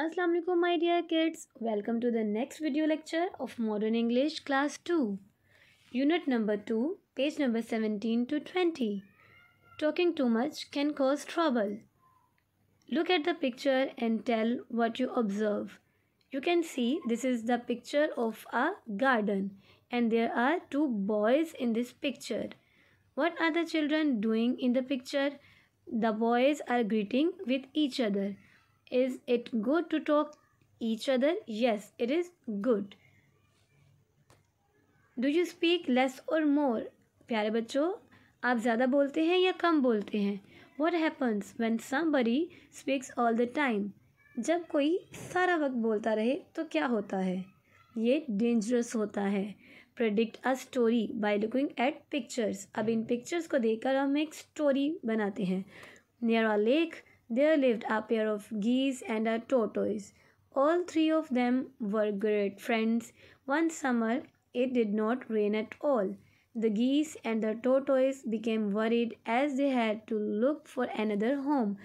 Assalamu alaikum my dear kids. Welcome to the next video lecture of Modern English Class 2. Unit number 2, page number 17 to 20. Talking too much can cause trouble. Look at the picture and tell what you observe. You can see this is the picture of a garden and there are two boys in this picture. What are the children doing in the picture? The boys are greeting with each other. Is it good to talk each other? Yes, it is good. Do you speak less or more? प्यारे बच्चों, आप ज़्यादा बोलते हैं या कम बोलते हैं? What happens when somebody speaks all the time? जब कोई सारा वक्त बोलता रहे तो क्या होता है? ये डेंजरस होता है. Predict a story by looking at pictures. अब इन pictures को देखकर हम एक story बनाते हैं. Near a lake, there lived a pair of geese and a tortoise. All three of them were great friends. One summer, it did not rain at all. The geese and the tortoise became worried as they had to look for another home.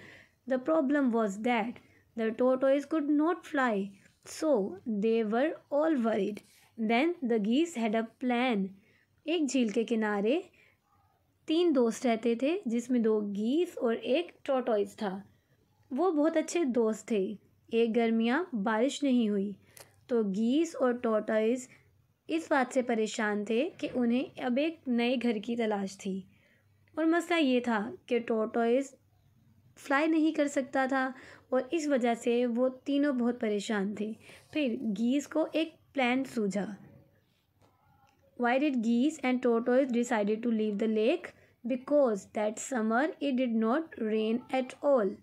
The problem was that the tortoise could not fly, so they were all worried. Then the geese had a plan. एक झील के किनारे तीन दोस्त रहते थे जिसमें दो गीस और एक टॉर्टोइस था. वो बहुत अच्छे दोस्त थे. एक गर्मियाँ बारिश नहीं हुई तो गीस और टॉर्टोइस इस बात से परेशान थे कि उन्हें अब एक नए घर की तलाश थी. और मसला ये था कि टॉर्टोइस फ्लाई नहीं कर सकता था और इस वजह से वो तीनों बहुत परेशान थे. फिर गीस को एक प्लान सूझा. Why did geese and tortoise decided to leave the lake? Because that summer it did not rain at all.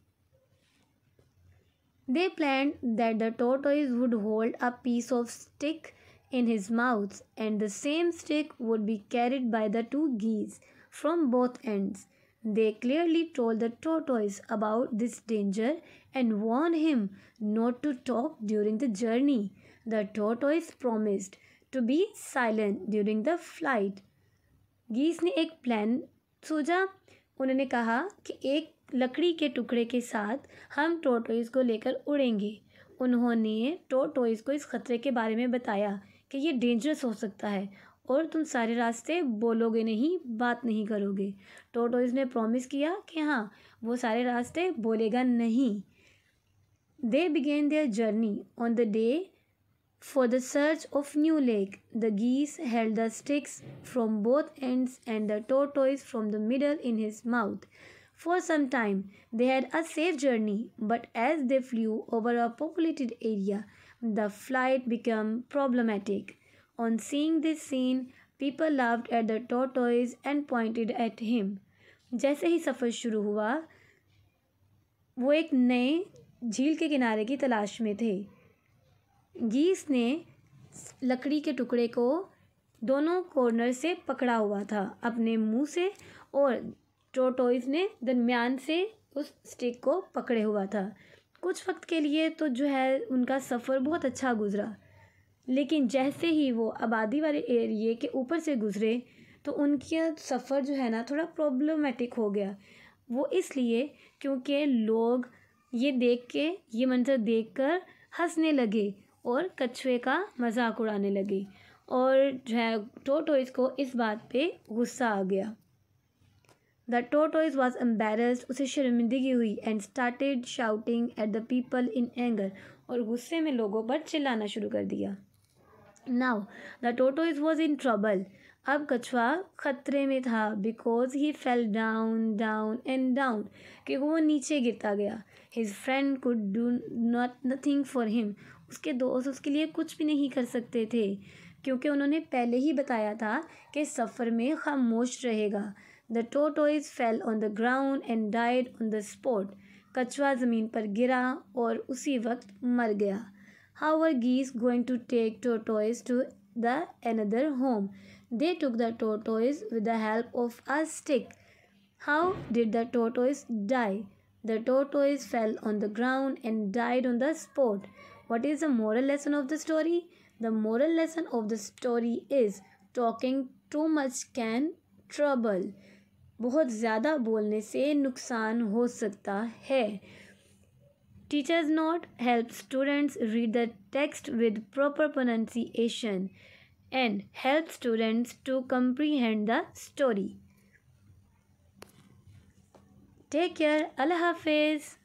They planned that the tortoise would hold a piece of stick in his mouth and the same stick would be carried by the two geese from both ends. They clearly told the tortoise about this danger and warned him not to talk during the journey. The tortoise promised to be silent during the flight. गीस ने एक plan सूझा. उन्होंने कहा कि एक लकड़ी के टुकड़े के साथ हम टॉर्टोइस को लेकर उड़ेंगे. उन्होंने टॉर्टोइस को इस खतरे के बारे में बताया कि ये डेंजरस हो सकता है और तुम सारे रास्ते बोलोगे नहीं, बात नहीं करोगे. टॉर्टोइस ने प्रॉमिस किया कि हाँ, वो सारे रास्ते बोलेगा नहीं. They began their journey on the day for the search of new lake. The geese held the sticks from both ends and the tortoise from the middle in his mouth. For some time they had a safe journey, but as they flew over a populated area, the flight became problematic. On seeing this scene, people laughed at the tortoise and pointed at him. जैसे ही सफ़र शुरू हुआ, वो एक नए झील के किनारे की तलाश में थे. गीस ने लकड़ी के टुकड़े को दोनों कॉर्नर से पकड़ा हुआ था अपने मुंह से और टॉर्टोइस ने दरमियान से उस स्टिक को पकड़े हुआ था. कुछ वक्त के लिए तो जो है उनका सफ़र बहुत अच्छा गुजरा, लेकिन जैसे ही वो आबादी वाले एरिए के ऊपर से गुजरे तो उनका सफ़र जो है ना थोड़ा प्रॉब्लमेटिक हो गया. वो इसलिए क्योंकि लोग ये मंजर देखकर हंसने लगे और कछुए का मजाक उड़ाने लगे और जो है टॉर्टोइस को इस बात पे गुस्सा आ गया. The tortoise was embarrassed. उसे शर्मिंदगी हुई and started shouting at the people in anger. और गुस्से में लोगों पर चिल्लाना शुरू कर दिया. Now the tortoise was in trouble. अब कछुआ खतरे में था. Because he fell down down and down, कि वो नीचे गिरता गया. His friend could do nothing for him. उसके दोस्त उसके लिए कुछ भी नहीं कर सकते थे क्योंकि उन्होंने पहले ही बताया था कि सफ़र में खामोश रहेगा. The tortoise fell on the ground and died on the spot. कछुआ ज़मीन पर गिरा और उसी वक्त मर गया. How were geese going to take tortoise to the another home? They took the tortoise with the help of a stick. How did the tortoise die? The tortoise fell on the ground and died on the spot. What is the moral lesson of the story? The moral lesson of the story is talking too much can trouble. बहुत ज़्यादा बोलने से नुकसान हो सकता है. Teacher's note helps students read the text with proper pronunciation and helps students to comprehend the story. Take care. Allah Hafiz.